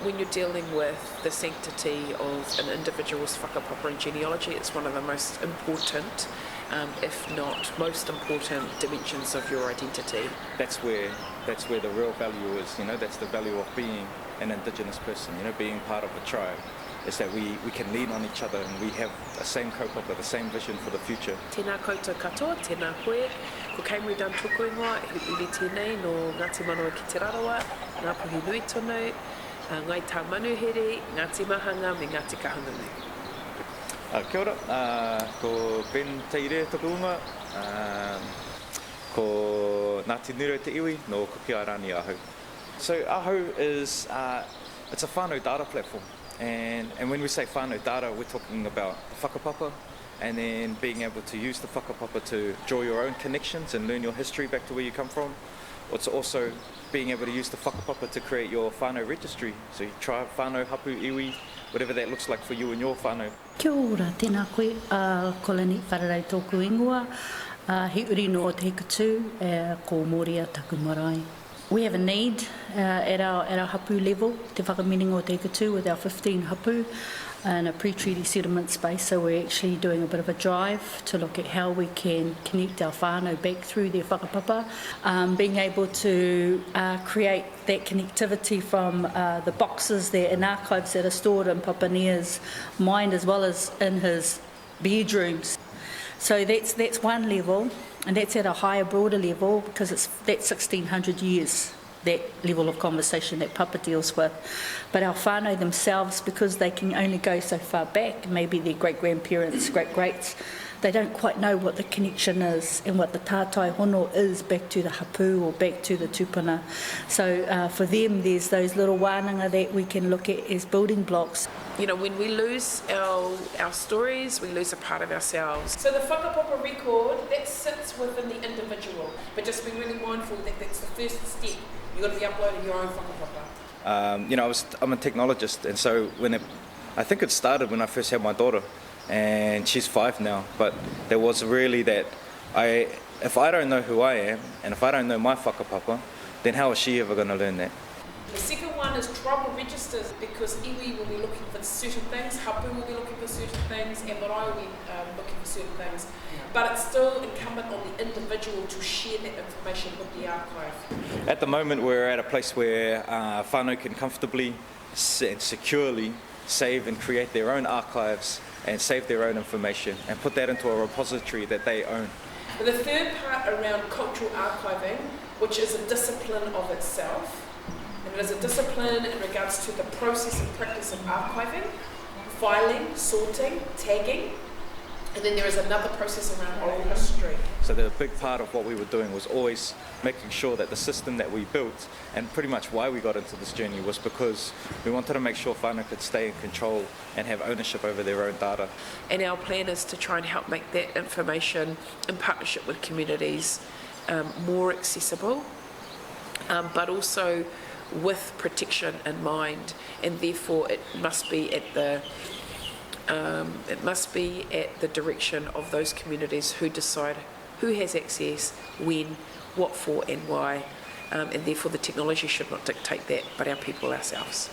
when you're dealing with the sanctity of an individual's whakapapa and genealogy, it's one of the most important, if not most important, dimensions of your identity. That's where the real value is, that's the value of being an Indigenous person, being part of a tribe, is that we can lean on each other and we have the same kaupapa, the same vision for the future. Tēnā koutou katoa, tēnā koe, ko Kaimuri Dan tōku ingoa, iri tēnei no Ngāti Manawa ki te Rarawa, ngā puhi nui tonu, ngai tā manuhere, Ngāti Mahanga me Ngāti Kahungunu. Kia ora, ko Ben Teire tōku unga, ko Ngāti Niro te iwi no Kukiarani Āhau. So Āhau is, it's a whanau data platform. And when we say whanau data, we're talking about the whakapapa and then being able to use the whakapapa to draw your own connections and learn your history back to where you come from. It's also being able to use the whakapapa to create your whanau registry. So you try whanau, hapu, iwi, whatever that looks like for you and your whanau. Kia ora, tēnā koe, Kolani wharerei tōku ingoa, he uri no o te hikatu, ko Moria taku marae. We have a need at our hapu level, te whakaminingo o te hikatu with our 15 hapu in a pre-treaty settlement space, so we're actually doing a bit of a drive to look at how we can connect our whānau back through their whakapapa, being able to create that connectivity from the boxes and archives that are stored in Papa Nia's mind as well as in his bedrooms. So that's one level, and that's at a higher, broader level because that's 1600 years, that level of conversation that Papa deals with. But our whānau themselves, because they can only go so far back, maybe their great-grandparents, great-greats, they don't quite know what the connection is and what the tātai hono is back to the hapu or back to the tupuna. So for them, there's those little wānanga that we can look at as building blocks. When we lose our stories, we lose a part of ourselves. So the whakapapa record, that sits within the individual, but just be really mindful that that's the first step. You've got to be uploading your own whakapapa. I'm a technologist, and so I think it started when I first had my daughter, and she's 5 now, but there was really that if I don't know who I am, and if I don't know my whakapapa, then how is she ever going to learn that? The second one is tribal registers, because iwi will be looking for certain things, hapu will be looking for certain things, and marae will be looking for certain things. But it's still incumbent on the individual to share that information with the archive. At the moment, we're at a place where whānau can comfortably and securely save and create their own archives and save their own information and put that into a repository that they own. The third part around cultural archiving, which is a discipline of itself, and it is a discipline in regards to the process and practice of archiving, filing, sorting, tagging, and then there is another process around oral history. So the big part of what we were doing was always making sure that the system that we built, and pretty much why we got into this journey, was because we wanted to make sure whānau could stay in control and have ownership over their own data. And our plan is to try and help make that information in partnership with communities more accessible, but also with protection in mind, and therefore it must be at the direction of those communities who decide who has access, when, what for and why, and therefore the technology should not dictate that, but our people ourselves.